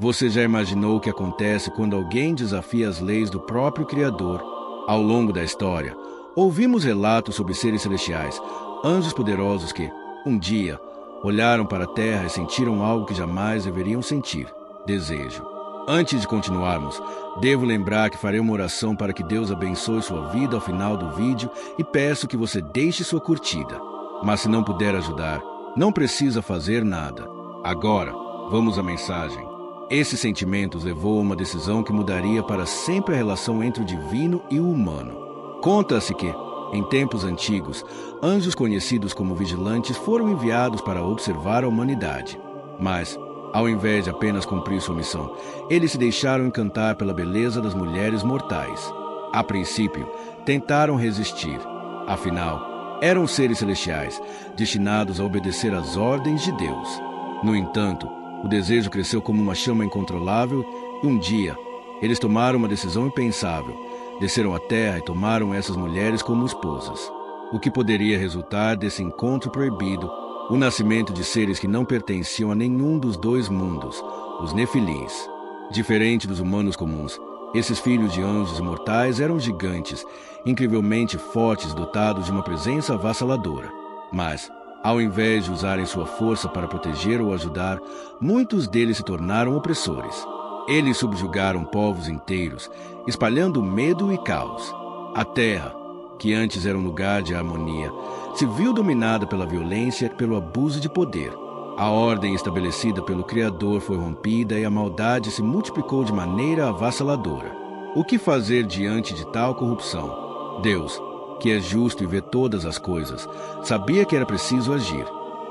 Você já imaginou o que acontece quando alguém desafia as leis do próprio Criador? Ao longo da história, ouvimos relatos sobre seres celestiais, anjos poderosos que, um dia, olharam para a terra e sentiram algo que jamais deveriam sentir: desejo. Antes de continuarmos, devo lembrar que farei uma oração para que Deus abençoe sua vida ao final do vídeo e peço que você deixe sua curtida. Mas se não puder ajudar, não precisa fazer nada. Agora, vamos à mensagem. Esses sentimentos levou a uma decisão que mudaria para sempre a relação entre o divino e o humano. Conta-se que, em tempos antigos, anjos conhecidos como vigilantes foram enviados para observar a humanidade. Mas, ao invés de apenas cumprir sua missão, eles se deixaram encantar pela beleza das mulheres mortais. A princípio, tentaram resistir. Afinal, eram seres celestiais, destinados a obedecer às ordens de Deus. No entanto, o desejo cresceu como uma chama incontrolável e um dia, eles tomaram uma decisão impensável. Desceram à terra e tomaram essas mulheres como esposas. O que poderia resultar desse encontro proibido? O nascimento de seres que não pertenciam a nenhum dos dois mundos, os Nefilins. Diferente dos humanos comuns, esses filhos de anjos imortais eram gigantes, incrivelmente fortes, dotados de uma presença avassaladora. Mas, ao invés de usarem sua força para proteger ou ajudar, muitos deles se tornaram opressores. Eles subjugaram povos inteiros, espalhando medo e caos. A terra, que antes era um lugar de harmonia, se viu dominada pela violência e pelo abuso de poder. A ordem estabelecida pelo Criador foi rompida e a maldade se multiplicou de maneira avassaladora. O que fazer diante de tal corrupção? Deus, que é justo e vê todas as coisas, sabia que era preciso agir.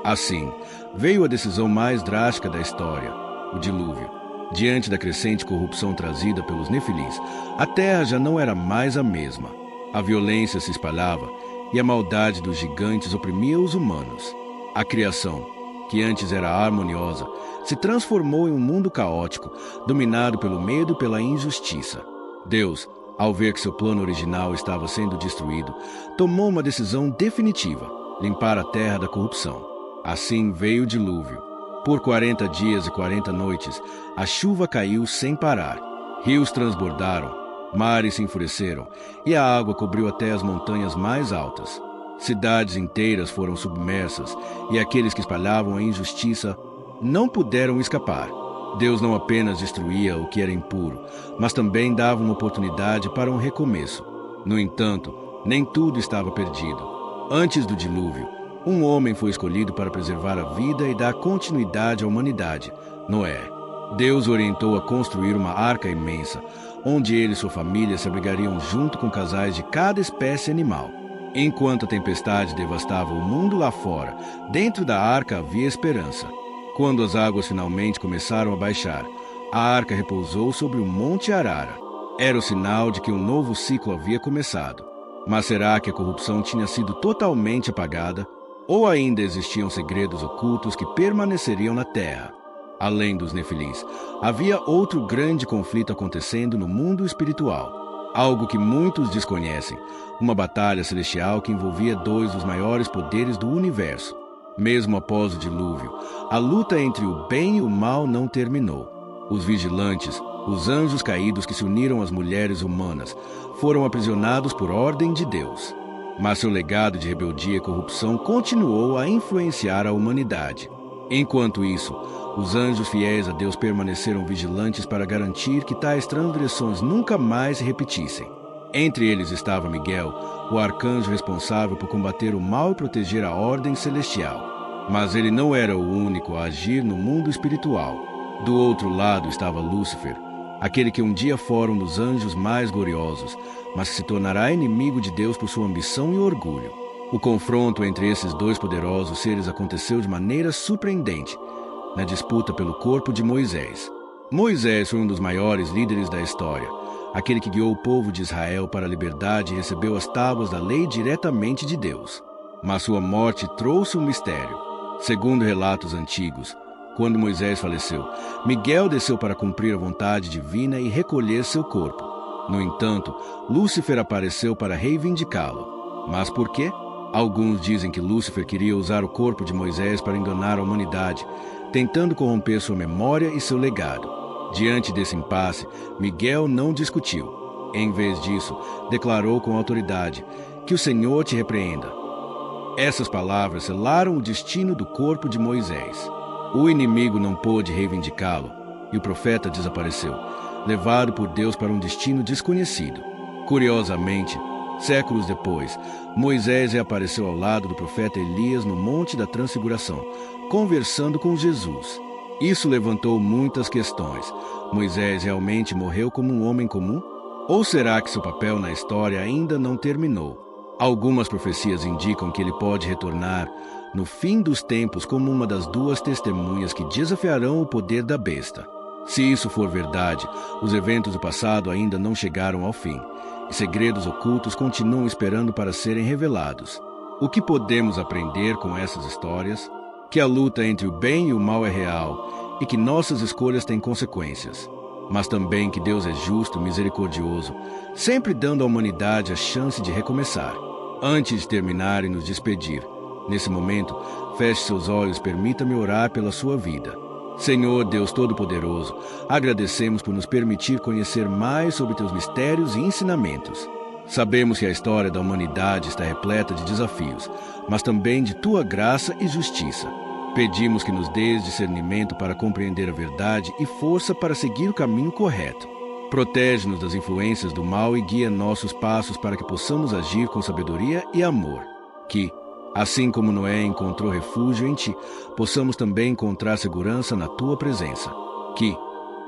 Assim, veio a decisão mais drástica da história, o dilúvio. Diante da crescente corrupção trazida pelos Nefilins, a terra já não era mais a mesma. A violência se espalhava e a maldade dos gigantes oprimia os humanos. A criação, que antes era harmoniosa, se transformou em um mundo caótico, dominado pelo medo e pela injustiça. Deus, ao ver que seu plano original estava sendo destruído, tomou uma decisão definitiva: limpar a terra da corrupção. Assim veio o dilúvio. Por 40 dias e 40 noites, a chuva caiu sem parar. Rios transbordaram, mares se enfureceram, e a água cobriu até as montanhas mais altas. Cidades inteiras foram submersas, e aqueles que espalhavam a injustiça não puderam escapar. Deus não apenas destruía o que era impuro, mas também dava uma oportunidade para um recomeço. No entanto, nem tudo estava perdido. Antes do dilúvio, um homem foi escolhido para preservar a vida e dar continuidade à humanidade: Noé. Deus o orientou a construir uma arca imensa, onde ele e sua família se abrigariam junto com casais de cada espécie animal. Enquanto a tempestade devastava o mundo lá fora, dentro da arca havia esperança. Quando as águas finalmente começaram a baixar, a arca repousou sobre o Monte Arara. Era o sinal de que um novo ciclo havia começado. Mas será que a corrupção tinha sido totalmente apagada? Ou ainda existiam segredos ocultos que permaneceriam na terra? Além dos Nefilins, havia outro grande conflito acontecendo no mundo espiritual. Algo que muitos desconhecem: uma batalha celestial que envolvia dois dos maiores poderes do universo. Mesmo após o dilúvio, a luta entre o bem e o mal não terminou. Os vigilantes, os anjos caídos que se uniram às mulheres humanas, foram aprisionados por ordem de Deus. Mas seu legado de rebeldia e corrupção continuou a influenciar a humanidade. Enquanto isso, os anjos fiéis a Deus permaneceram vigilantes para garantir que tais transgressões nunca mais se repetissem. Entre eles estava Miguel, o arcanjo responsável por combater o mal e proteger a ordem celestial. Mas ele não era o único a agir no mundo espiritual. Do outro lado estava Lúcifer, aquele que um dia fora um dos anjos mais gloriosos, mas que se tornará inimigo de Deus por sua ambição e orgulho. O confronto entre esses dois poderosos seres aconteceu de maneira surpreendente, na disputa pelo corpo de Moisés. Moisés foi um dos maiores líderes da história, aquele que guiou o povo de Israel para a liberdade e recebeu as tábuas da lei diretamente de Deus. Mas sua morte trouxe um mistério. Segundo relatos antigos, quando Moisés faleceu, Miguel desceu para cumprir a vontade divina e recolher seu corpo. No entanto, Lúcifer apareceu para reivindicá-lo. Mas por quê? Alguns dizem que Lúcifer queria usar o corpo de Moisés para enganar a humanidade, tentando corromper sua memória e seu legado. Diante desse impasse, Miguel não discutiu. Em vez disso, declarou com autoridade: que o Senhor te repreenda. Essas palavras selaram o destino do corpo de Moisés. O inimigo não pôde reivindicá-lo, e o profeta desapareceu, levado por Deus para um destino desconhecido. Curiosamente, séculos depois, Moisés reapareceu ao lado do profeta Elias no Monte da Transfiguração, conversando com Jesus. Isso levantou muitas questões. Moisés realmente morreu como um homem comum? Ou será que seu papel na história ainda não terminou? Algumas profecias indicam que ele pode retornar no fim dos tempos como uma das duas testemunhas que desafiarão o poder da besta. Se isso for verdade, os eventos do passado ainda não chegaram ao fim, e segredos ocultos continuam esperando para serem revelados. O que podemos aprender com essas histórias? Que a luta entre o bem e o mal é real, e que nossas escolhas têm consequências. Mas também que Deus é justo e misericordioso, sempre dando à humanidade a chance de recomeçar. Antes de terminar e nos despedir, nesse momento, feche seus olhos e permita-me orar pela sua vida. Senhor Deus Todo-Poderoso, agradecemos por nos permitir conhecer mais sobre teus mistérios e ensinamentos. Sabemos que a história da humanidade está repleta de desafios, mas também de tua graça e justiça. Pedimos que nos dês discernimento para compreender a verdade e força para seguir o caminho correto. Protege-nos das influências do mal e guia nossos passos para que possamos agir com sabedoria e amor. Que, assim como Noé encontrou refúgio em ti, possamos também encontrar segurança na tua presença. Que,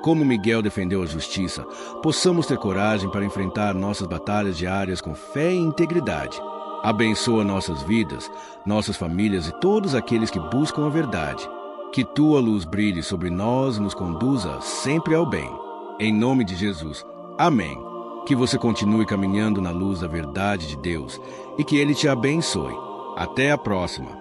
como Miguel defendeu a justiça, possamos ter coragem para enfrentar nossas batalhas diárias com fé e integridade. Abençoa nossas vidas, nossas famílias e todos aqueles que buscam a verdade. Que tua luz brilhe sobre nós e nos conduza sempre ao bem. Em nome de Jesus. Amém. Que você continue caminhando na luz da verdade de Deus e que Ele te abençoe. Até a próxima.